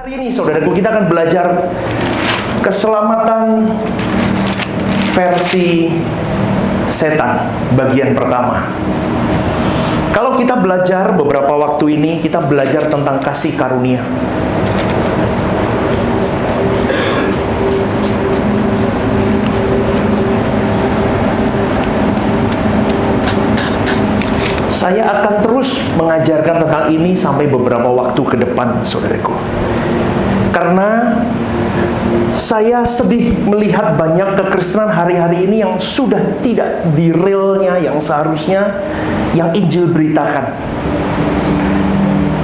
Hari ini saudaraku, kita akan belajar keselamatan versi setan bagian pertama. Kalau kita belajar beberapa waktu ini, kita belajar tentang kasih karunia. Saya akan terus mengajarkan tentang ini sampai beberapa waktu ke depan, saudaraku. Karena saya sedih melihat banyak kekristenan hari-hari ini yang sudah tidak di realnya yang seharusnya yang Injil beritakan.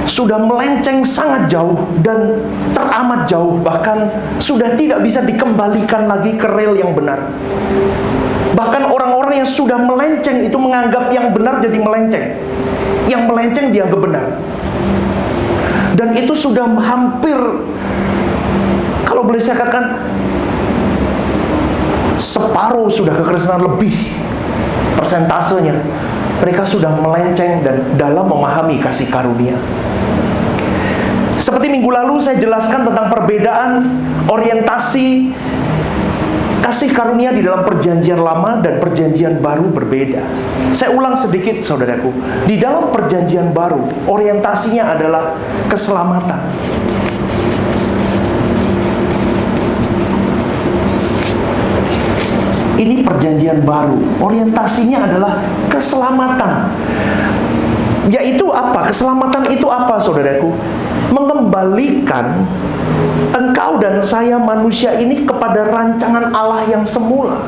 Sudah melenceng sangat jauh dan teramat jauh, bahkan sudah tidak bisa dikembalikan lagi ke real yang benar. Bahkan orang-orang yang sudah melenceng itu menganggap yang benar jadi melenceng, yang melenceng dianggap benar. Dan itu sudah hampir, kalau boleh saya katakan, separuh sudah kekristenan lebih persentasenya. Mereka sudah melenceng dan dalam memahami kasih karunia. Seperti minggu lalu saya jelaskan tentang perbedaan orientasi kasih karunia di dalam perjanjian lama dan perjanjian baru berbeda. Saya ulang sedikit saudaraku. Di dalam perjanjian baru, orientasinya adalah keselamatan. Ini perjanjian baru, orientasinya adalah keselamatan. Yaitu apa? Keselamatan itu apa, saudaraku? Mengembalikan engkau dan saya manusia ini kepada rancangan Allah yang semula.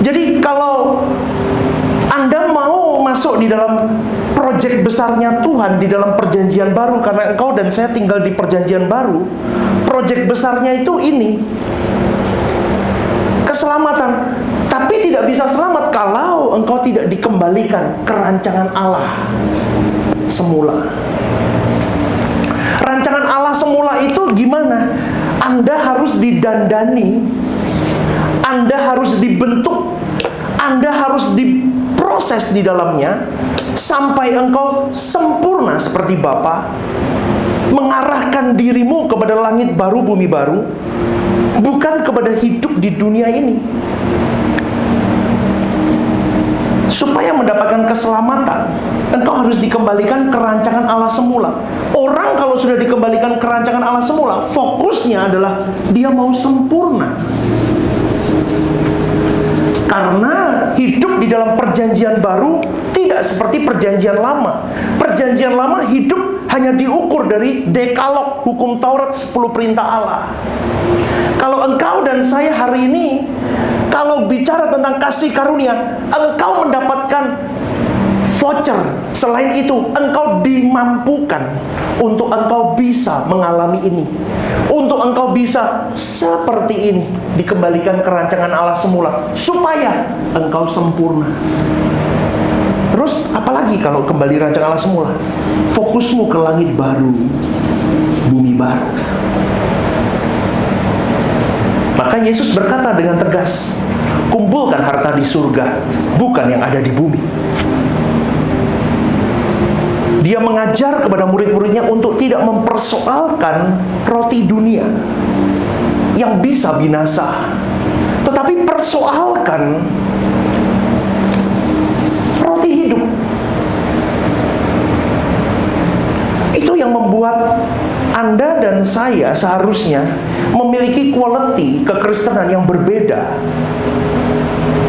Jadi kalau Anda mau masuk di dalam proyek besarnya Tuhan di dalam perjanjian baru, karena engkau dan saya tinggal di perjanjian baru, proyek besarnya itu ini, keselamatan. Tapi tidak bisa selamat kalau engkau tidak dikembalikan ke rancangan Allah semula. Rancangan Allah semula itu gimana? Anda harus didandani, Anda harus dibentuk, Anda harus diproses di dalamnya sampai engkau sempurna seperti Bapa, mengarahkan dirimu kepada langit baru, bumi baru, bukan kepada hidup di dunia ini. Supaya mendapatkan keselamatan, engkau harus dikembalikan ke rancangan Allah semula. Orang kalau sudah dikembalikan ke rancangan Allah semula, fokusnya adalah dia mau sempurna. Karena hidup di dalam perjanjian baru tidak seperti perjanjian lama. Perjanjian lama hidup hanya diukur dari dekalog, hukum Taurat, 10 perintah Allah. Kalau engkau dan saya hari ini, kalau bicara tentang kasih karunia, engkau mendapatkan voucher. Selain itu, engkau dimampukan untuk engkau bisa mengalami ini, untuk engkau bisa seperti ini, dikembalikan ke rancangan Allah semula, supaya engkau sempurna. Terus, apalagi kalau kembali rancangan Allah semula? Fokusmu ke langit baru, bumi baru. Maka Yesus berkata dengan tegas, kumpulkan harta di surga, bukan yang ada di bumi. Dia mengajar kepada murid-muridnya untuk tidak mempersoalkan roti dunia yang bisa binasa, tetapi persoalkan roti hidup. Itu yang membuat Anda dan saya seharusnya memiliki quality kekristenan yang berbeda.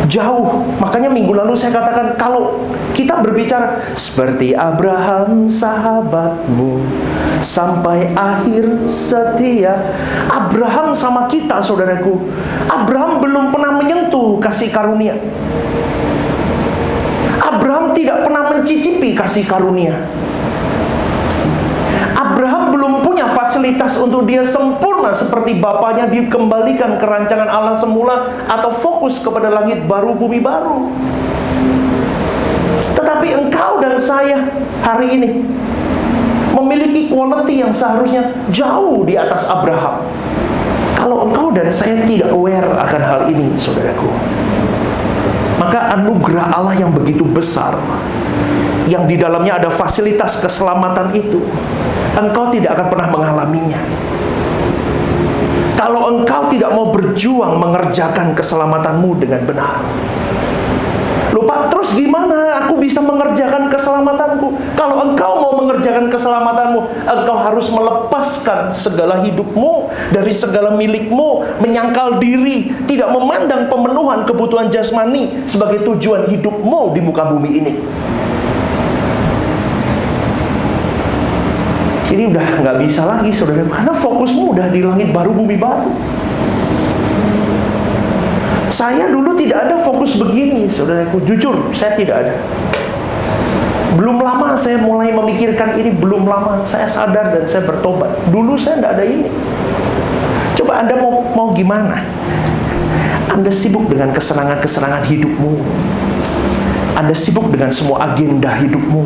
Jauh. Makanya minggu lalu saya katakan, kalau kita berbicara seperti Abraham sahabatmu sampai akhir setia. Abraham sama kita, saudaraku. Abraham belum pernah menyentuh kasih karunia. Abraham tidak pernah mencicipi kasih karunia. Abraham belum punya fasilitas untuk dia sempurna seperti bapaknya, dikembalikan ke rancangan Allah semula atau fokus kepada langit baru, bumi baru. Tetapi engkau dan saya hari ini memiliki quality yang seharusnya jauh di atas Abraham. Kalau engkau dan saya tidak aware akan hal ini, saudaraku, maka anugerah Allah yang begitu besar yang di dalamnya ada fasilitas keselamatan itu, engkau tidak akan pernah mengalaminya. Kalau engkau tidak mau berjuang mengerjakan keselamatanmu dengan benar. Lupa, terus gimana aku bisa mengerjakan keselamatanku? Kalau engkau mau mengerjakan keselamatanmu, engkau harus melepaskan segala hidupmu dari segala milikmu, menyangkal diri, tidak memandang pemenuhan kebutuhan jasmani sebagai tujuan hidupmu di muka bumi ini. Ini udah nggak bisa lagi, saudara, karena fokusmu udah di langit baru, bumi baru. Saya dulu tidak ada fokus begini, saudaraku. Jujur, saya tidak ada. Belum lama saya mulai memikirkan ini, belum lama saya sadar dan saya bertobat. Dulu saya tidak ada ini. Coba Anda mau gimana? Anda sibuk dengan kesenangan-kesenangan hidupmu. Anda sibuk dengan semua agenda hidupmu.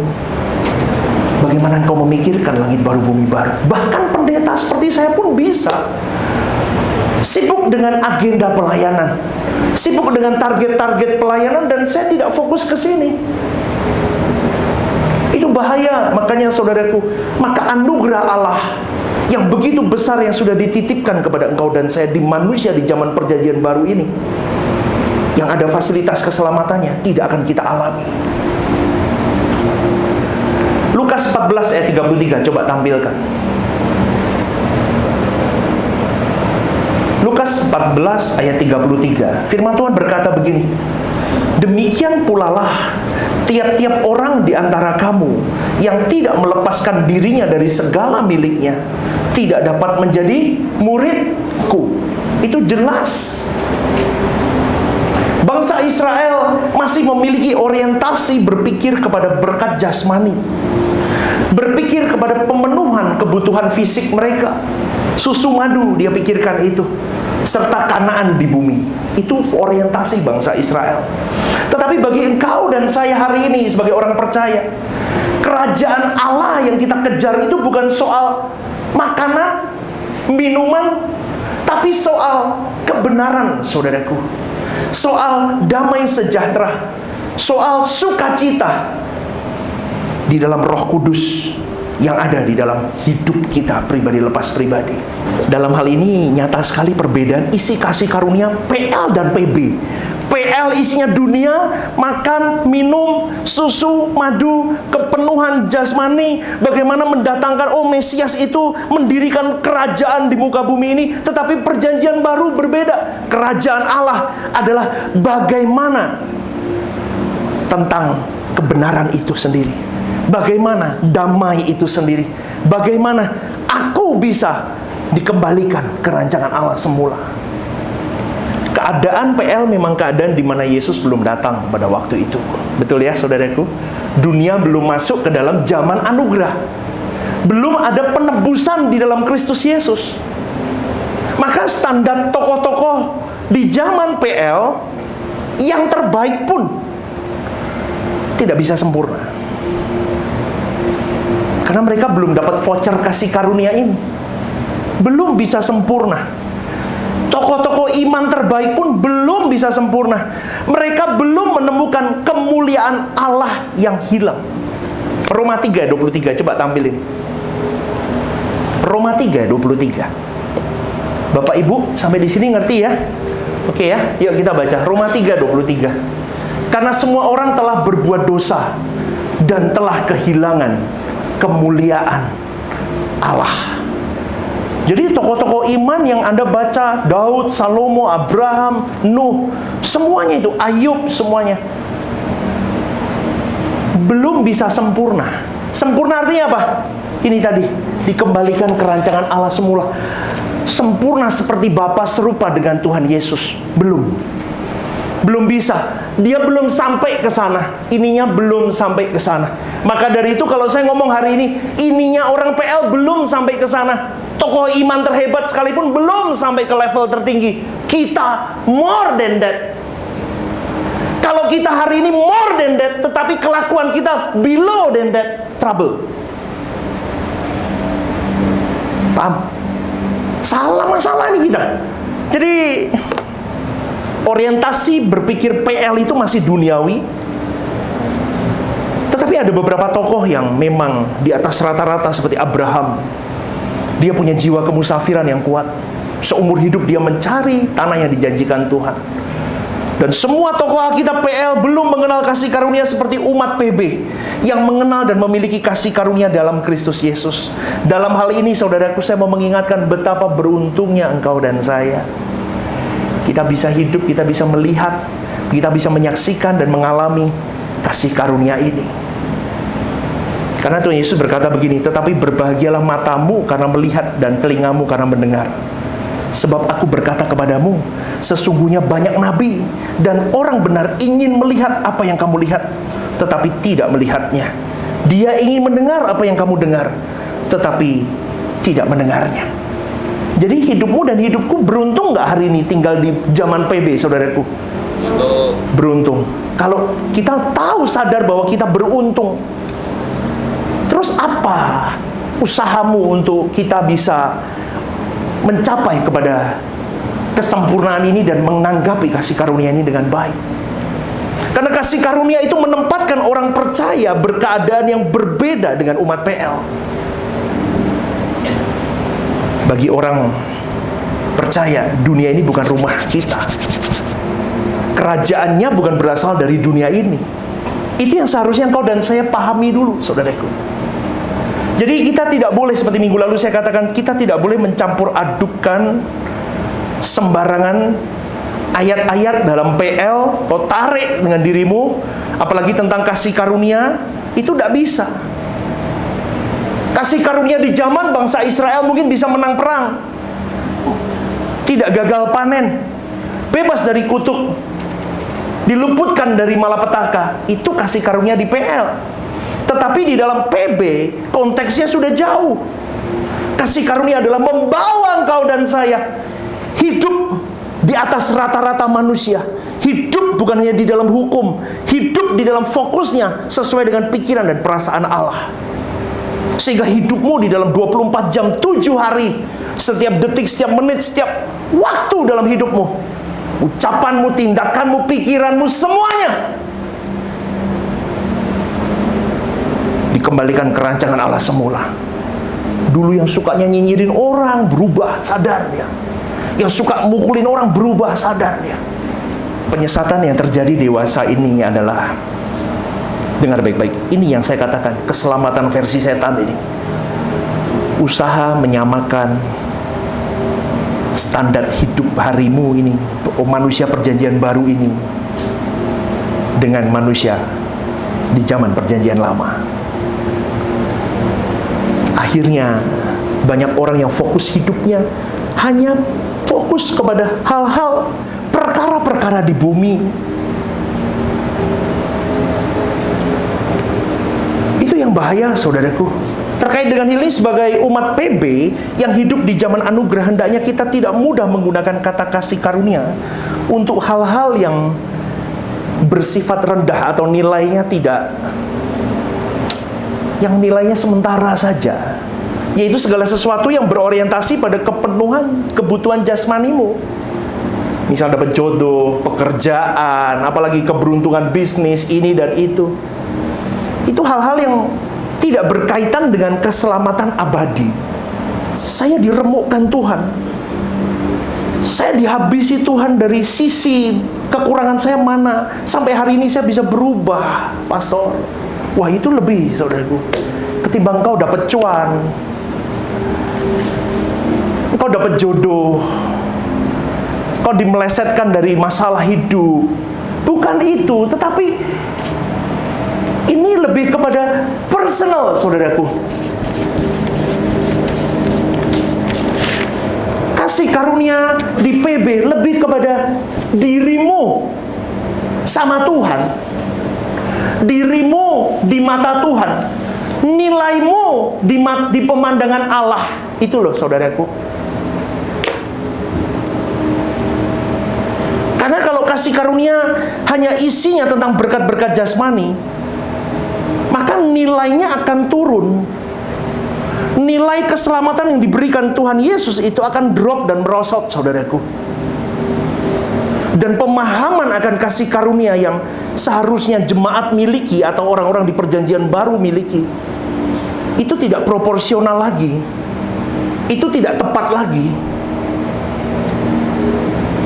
Bagaimana engkau memikirkan langit baru, bumi baru? Bahkan pendeta seperti saya pun bisa sibuk dengan agenda pelayanan, sibuk dengan target-target pelayanan, dan saya tidak fokus ke sini. Itu bahaya. Makanya saudaraku, maka anugerah Allah yang begitu besar yang sudah dititipkan kepada engkau dan saya di manusia di zaman perjanjian baru ini, yang ada fasilitas keselamatannya, tidak akan kita alami. Lukas 14 ayat 33, coba tampilkan. Lukas 14 ayat 33. Firman Tuhan berkata begini, demikian pula lah tiap-tiap orang di antara kamu yang tidak melepaskan dirinya dari segala miliknya tidak dapat menjadi muridku. Itu jelas. Bangsa Israel masih memiliki orientasi berpikir kepada berkat jasmani, berpikir kepada pemenuhan kebutuhan fisik mereka. Susu madu dia pikirkan itu, serta Kanaan di bumi. Itu orientasi bangsa Israel. Tetapi bagi engkau dan saya hari ini sebagai orang percaya, kerajaan Allah yang kita kejar itu bukan soal makanan, minuman, tapi soal kebenaran, saudaraku. Soal damai sejahtera, soal sukacita di dalam Roh Kudus yang ada di dalam hidup kita pribadi lepas pribadi. Dalam hal ini nyata sekali perbedaan isi kasih karunia PL dan PB. PL isinya dunia, makan, minum, susu, madu, kepenuhan jasmani, bagaimana mendatangkan Mesias itu mendirikan kerajaan di muka bumi ini. Tetapi perjanjian baru berbeda. Kerajaan Allah adalah bagaimana tentang kebenaran itu sendiri, bagaimana damai itu sendiri, bagaimana aku bisa dikembalikan ke rancangan Allah semula. Keadaan PL memang keadaan di mana Yesus belum datang pada waktu itu. Betul ya, saudaraku? Dunia belum masuk ke dalam zaman anugerah. Belum ada penebusan di dalam Kristus Yesus. Maka standar tokoh-tokoh di zaman PL yang terbaik pun tidak bisa sempurna. Karena mereka belum dapat voucher kasih karunia ini. Belum bisa sempurna. Tokoh-tokoh iman terbaik pun belum bisa sempurna. Mereka belum menemukan kemuliaan Allah yang hilang. Roma 3:23, coba tampilin. Roma 3:23. Bapak Ibu sampai di sini ngerti ya? Oke ya, yuk kita baca Roma 3:23. Karena semua orang telah berbuat dosa dan telah kehilangan kemuliaan Allah. Jadi tokoh-tokoh iman yang Anda baca, Daud, Salomo, Abraham, Nuh, semuanya itu, Ayub, semuanya belum bisa sempurna. Sempurna artinya apa? Ini tadi, dikembalikan ke rancangan Allah semula. Sempurna seperti Bapa serupa dengan Tuhan Yesus. Belum bisa. Dia belum sampai ke sana. Ininya belum sampai ke sana. Maka dari itu kalau saya ngomong hari ini, ininya orang PL belum sampai ke sana. Tokoh iman terhebat sekalipun belum sampai ke level tertinggi. Kita more than that. Kalau kita hari ini more than that, tetapi kelakuan kita below than that, trouble. Paham? Salah masalah nih kita. Jadi orientasi berpikir PL itu masih duniawi. Tetapi Tapi ada beberapa tokoh yang memang di atas rata-rata, seperti Abraham. Dia punya jiwa kemusafiran yang kuat. Seumur hidup dia mencari tanah yang dijanjikan Tuhan. Dan semua tokoh Alkitab PL belum mengenal kasih karunia seperti umat PB yang mengenal dan memiliki kasih karunia dalam Kristus Yesus. Dalam hal ini, saudaraku, saya mau mengingatkan betapa beruntungnya engkau dan saya. Kita bisa hidup, kita bisa melihat, kita bisa menyaksikan dan mengalami kasih karunia ini. Karena Tuhan Yesus berkata begini, tetapi berbahagialah matamu karena melihat dan telingamu karena mendengar. Sebab aku berkata kepadamu, sesungguhnya banyak nabi dan orang benar ingin melihat apa yang kamu lihat, tetapi tidak melihatnya. Dia ingin mendengar apa yang kamu dengar, tetapi tidak mendengarnya. Jadi hidupmu dan hidupku beruntung nggak hari ini tinggal di zaman PB, saudaraku? Beruntung. Kalau kita tahu, sadar bahwa kita beruntung, terus apa usahamu untuk kita bisa mencapai kepada kesempurnaan ini dan menanggapi kasih karunia ini dengan baik? Karena kasih karunia itu menempatkan orang percaya berkeadaan yang berbeda dengan umat PL. Bagi orang percaya, dunia ini bukan rumah kita. Kerajaannya bukan berasal dari dunia ini. Itu yang seharusnya engkau dan saya pahami dulu, saudaraku. Jadi kita tidak boleh, seperti minggu lalu saya katakan, kita tidak boleh mencampur adukan sembarangan ayat-ayat dalam PL, kau tarik dengan dirimu, apalagi tentang kasih karunia, itu tidak bisa. Kasih karunia di zaman bangsa Israel mungkin bisa menang perang, tidak gagal panen, bebas dari kutuk, diluputkan dari malapetaka. Itu kasih karunia di PL. Tetapi di dalam PB, konteksnya sudah jauh. Kasih karunia adalah membawa engkau dan saya hidup di atas rata-rata manusia. Hidup bukan hanya di dalam hukum, hidup di dalam fokusnya sesuai dengan pikiran dan perasaan Allah. Sehingga hidupmu di dalam 24 jam, 7 hari, setiap detik, setiap menit, setiap waktu dalam hidupmu, ucapanmu, tindakanmu, pikiranmu, semuanya dikembalikan ke rancangan Allah semula. Dulu yang sukanya nyinyirin orang, berubah, sadar dia. Yang suka mukulin orang, berubah, sadar dia. Penyesatan yang terjadi dewasa ini adalah, dengar baik-baik, ini yang saya katakan, keselamatan versi setan ini. Usaha menyamakan standar hidup harimu ini, manusia perjanjian baru ini, dengan manusia di zaman perjanjian lama. Akhirnya banyak orang yang fokus hidupnya hanya fokus kepada hal-hal, perkara-perkara di bumi. Itu yang bahaya, saudaraku. Terkait dengan ini, sebagai umat PB yang hidup di zaman anugerah, hendaknya kita tidak mudah menggunakan kata kasih karunia untuk hal-hal yang bersifat rendah atau nilainya tidak, yang nilainya sementara saja, yaitu segala sesuatu yang berorientasi pada kepenuhan kebutuhan jasmanimu. Misal dapat jodoh, pekerjaan, apalagi keberuntungan bisnis, ini dan itu. Itu hal-hal yang tidak berkaitan dengan keselamatan abadi. Saya diremukkan Tuhan, saya dihabisi Tuhan dari sisi kekurangan saya mana, sampai hari ini saya bisa berubah, pastor. Wah, itu lebih, saudaraku, ketimbang kau dapat cuan, kau dapat jodoh, kau dimelesetkan dari masalah hidup. Bukan itu, tetapi ini lebih kepada personal, saudaraku. Kasih karunia di PB lebih kepada dirimu sama Tuhan, dirimu di mata Tuhan, nilaimu di pemandangan Allah. Itu loh, saudaraku. Karena kalau kasih karunia hanya isinya tentang berkat-berkat jasmani, maka nilainya akan turun. Nilai keselamatan yang diberikan Tuhan Yesus itu akan drop dan merosot, saudaraku. dan pemahaman akan kasih karunia yang seharusnya jemaat miliki atau orang-orang di perjanjian baru miliki, itu tidak proporsional lagi. Itu tidak tepat lagi.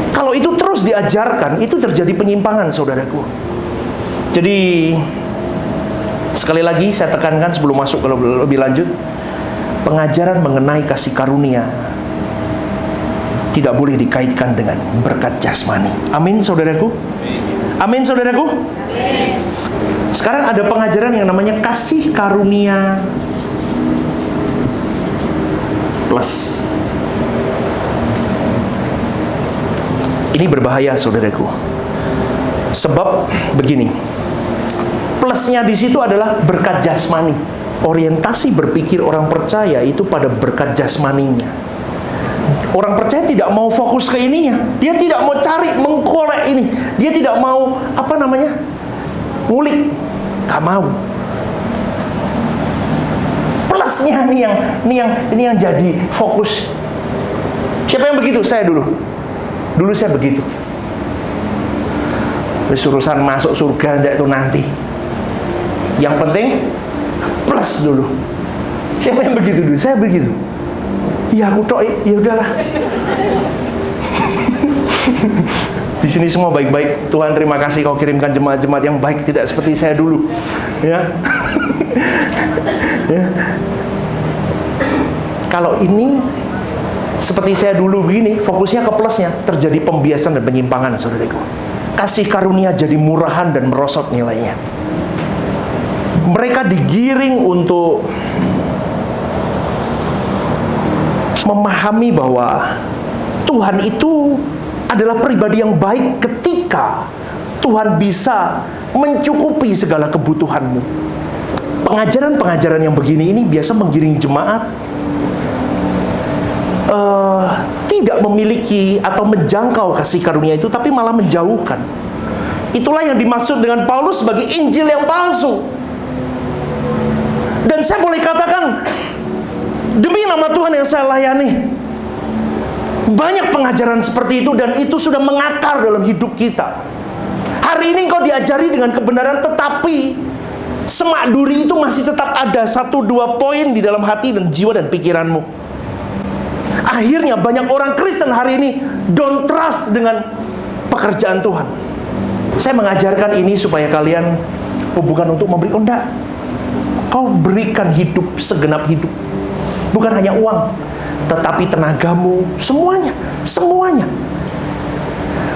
Kalau itu terus diajarkan, itu terjadi penyimpangan, saudaraku. Jadi, sekali lagi saya tekankan sebelum masuk ke lebih lanjut, pengajaran mengenai kasih karunia tidak boleh dikaitkan dengan berkat jasmani. Amin, saudaraku. Amin, saudaraku. Sekarang ada pengajaran yang namanya kasih karunia plus. Ini berbahaya, saudaraku. Sebab begini, plusnya di situ adalah berkat jasmani. Orientasi berpikir orang percaya itu pada berkat jasmaninya. Orang percaya tidak mau fokus ke ininya. Dia tidak mau cari, mengkolek ini. Dia tidak mau, ngulik. Gak mau. Plusnya ini yang jadi fokus. Siapa yang begitu? Saya dulu. Dulu saya begitu. Urusan masuk surga itu nanti. Yang penting plus dulu. Siapa yang begitu dulu? Saya begitu. Ya aku tok, ya udahlah. Di sini semua baik-baik. Tuhan, terima kasih kau kirimkan jemaat-jemaat yang baik, tidak seperti saya dulu. Ya. Ya. Kalau ini seperti saya dulu begini, fokusnya ke plusnya, terjadi pembiasan dan penyimpangan, saudaraku. Kasih karunia jadi murahan dan merosot nilainya. Mereka digiring untuk memahami bahwa Tuhan itu adalah pribadi yang baik ketika Tuhan bisa mencukupi segala kebutuhanmu. Pengajaran-pengajaran yang begini ini biasa menggiring jemaat tidak memiliki atau menjangkau kasih karunia itu, tapi malah menjauhkan. Itulah yang dimaksud dengan Paulus sebagai Injil yang palsu. Dan saya boleh katakan, demi nama Tuhan yang saya layani, banyak pengajaran seperti itu, dan itu sudah mengakar dalam hidup kita. Hari ini kau diajari dengan kebenaran, tetapi semak duri itu masih tetap ada 1-2 poin di dalam hati dan jiwa dan pikiranmu. Akhirnya banyak orang Kristen hari ini don't trust dengan pekerjaan Tuhan. Saya mengajarkan ini supaya kalian bukan untuk memberi, enggak. Kau berikan hidup, segenap hidup. Bukan hanya uang, tetapi tenagamu, semuanya.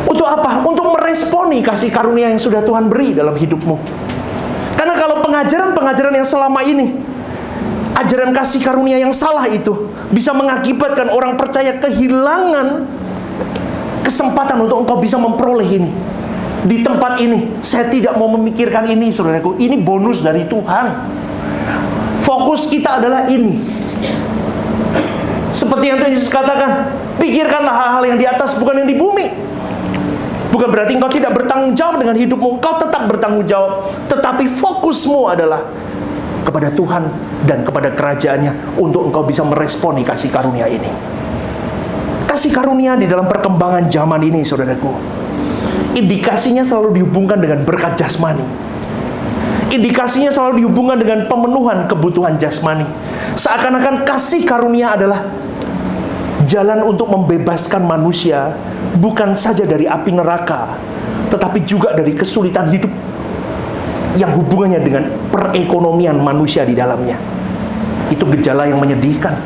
Untuk apa? Untuk meresponi kasih karunia yang sudah Tuhan beri dalam hidupmu. Karena kalau pengajaran-pengajaran yang selama ini, ajaran kasih karunia yang salah itu bisa mengakibatkan orang percaya kehilangan kesempatan untuk engkau bisa memperoleh ini. Di tempat ini, saya tidak mau memikirkan ini, saudaraku. Ini bonus dari Tuhan. Fokus kita adalah ini. Seperti yang Tuhan Yesus katakan, pikirkanlah hal-hal yang di atas, bukan yang di bumi. Bukan berarti engkau tidak bertanggung jawab dengan hidupmu. Engkau tetap bertanggung jawab, tetapi fokusmu adalah kepada Tuhan dan kepada kerajaannya, untuk engkau bisa meresponi kasih karunia ini. Kasih karunia di dalam perkembangan zaman ini, saudaraku, indikasinya selalu dihubungkan dengan berkat jasmani. Indikasinya selalu dihubungkan dengan pemenuhan kebutuhan jasmani. Seakan-akan kasih karunia adalah jalan untuk membebaskan manusia, bukan saja dari api neraka, tetapi juga dari kesulitan hidup yang hubungannya dengan perekonomian manusia di dalamnya. Itu gejala yang menyedihkan.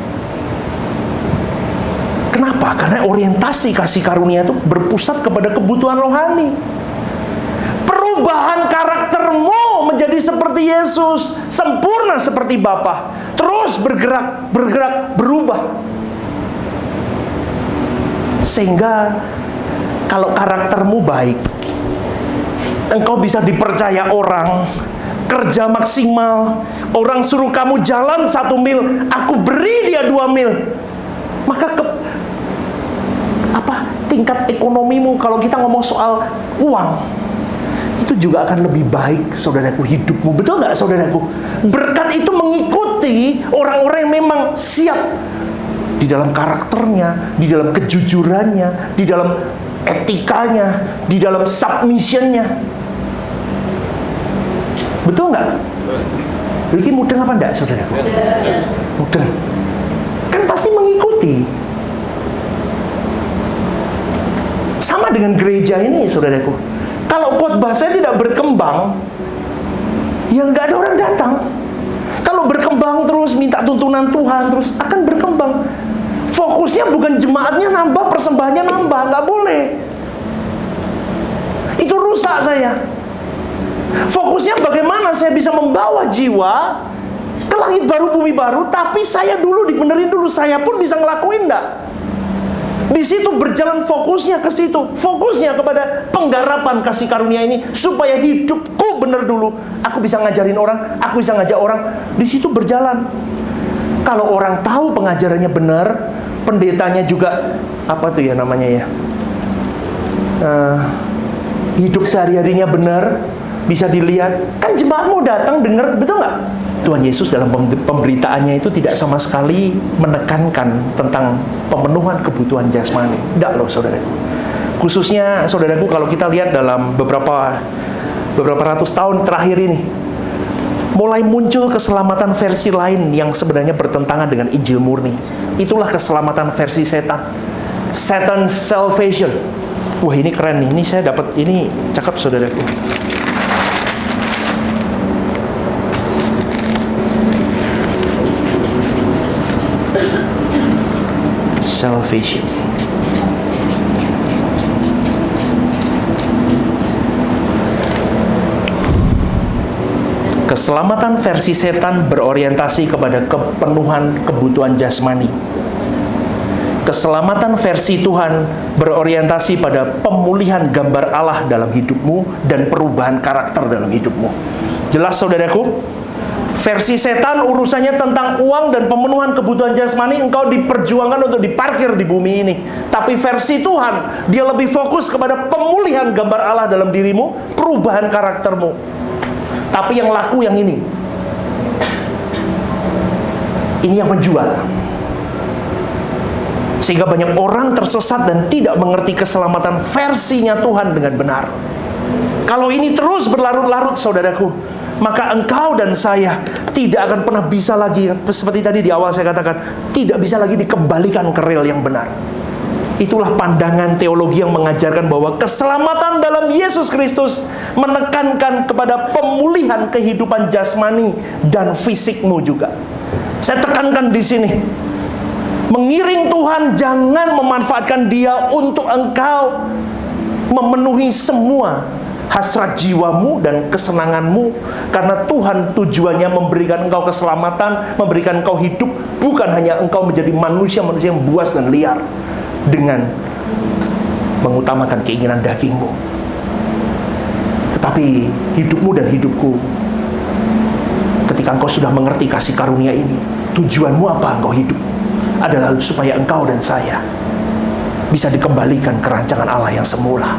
Kenapa? Karena orientasi kasih karunia itu berpusat kepada kebutuhan rohani. Perubahan karaktermu menjadi seperti Yesus, sempurna seperti Bapa, terus bergerak, berubah. Sehingga kalau karaktermu baik, engkau bisa dipercaya orang, kerja maksimal. Orang suruh kamu jalan 1 mil, aku beri dia 2 mil. Maka tingkat ekonomimu, kalau kita ngomong soal uang, itu juga akan lebih baik, saudaraku, hidupmu. Betul nggak, saudaraku? Berkat itu mengikuti orang-orang yang memang siap di dalam karakternya, di dalam kejujurannya, di dalam etikanya, di dalam submissionnya. Betul nggak? Ini mudeng apa enggak, saudara? Mudeng. Kan pasti mengikuti. Sama dengan gereja ini, saudaraku. Kalau khotbah saya tidak berkembang, ya nggak ada orang datang. Kalau berkembang terus, minta tuntunan Tuhan terus, akan berkembang. Fokusnya bukan jemaatnya nambah, persembahannya nambah, nggak boleh. Itu rusak saya. Fokusnya bagaimana saya bisa membawa jiwa ke langit baru, bumi baru, tapi saya dulu dibenerin dulu, saya pun bisa ngelakuin enggak? Di situ berjalan fokusnya ke situ, fokusnya kepada penggarapan kasih karunia ini supaya hidupku bener dulu. Aku bisa ngajarin orang, aku bisa ngajak orang, di situ berjalan. Kalau orang tahu pengajarannya benar, pendetanya juga apa tuh ya namanya ya, hidup sehari-harinya benar, bisa dilihat, kan jemaat mau datang dengar, betul nggak? Tuhan Yesus dalam pemberitaannya itu tidak sama sekali menekankan tentang pemenuhan kebutuhan jasmani. Enggak loh, saudaraku. Khususnya, saudaraku, kalau kita lihat dalam beberapa ratus tahun terakhir ini, mulai muncul keselamatan versi lain yang sebenarnya bertentangan dengan Injil murni. Itulah keselamatan versi setan. Satan's salvation. Wah, ini keren nih. Ini saya dapat, ini cakep, saudaraku. Salvation. Keselamatan versi setan berorientasi kepada kepenuhan kebutuhan jasmani. Keselamatan versi Tuhan berorientasi pada pemulihan gambar Allah dalam hidupmu dan perubahan karakter dalam hidupmu. Jelas, saudaraku? Versi setan urusannya tentang uang dan pemenuhan kebutuhan jasmani, engkau diperjuangkan untuk diparkir di bumi ini. Tapi versi Tuhan, dia lebih fokus kepada pemulihan gambar Allah dalam dirimu, perubahan karaktermu. Tapi yang laku yang ini. Ini yang menjual. Sehingga banyak orang tersesat dan tidak mengerti keselamatan versinya Tuhan dengan benar. Kalau ini terus berlarut-larut, saudaraku, maka engkau dan saya tidak akan pernah bisa lagi, seperti tadi di awal saya katakan, tidak bisa lagi dikembalikan ke rel yang benar. Itulah pandangan teologi yang mengajarkan bahwa keselamatan dalam Yesus Kristus menekankan kepada pemulihan kehidupan jasmani dan fisikmu juga. Saya tekankan di sini, mengiring Tuhan jangan memanfaatkan Dia untuk engkau memenuhi semua hasrat jiwamu dan kesenanganmu, karena Tuhan tujuannya memberikan engkau keselamatan, memberikan engkau hidup, bukan hanya engkau menjadi manusia-manusia yang buas dan liar dengan mengutamakan keinginan dagingmu. Tetapi hidupmu dan hidupku, ketika engkau sudah mengerti kasih karunia ini, tujuanmu apa engkau hidup adalah supaya engkau dan saya bisa dikembalikan ke rancangan Allah yang semula.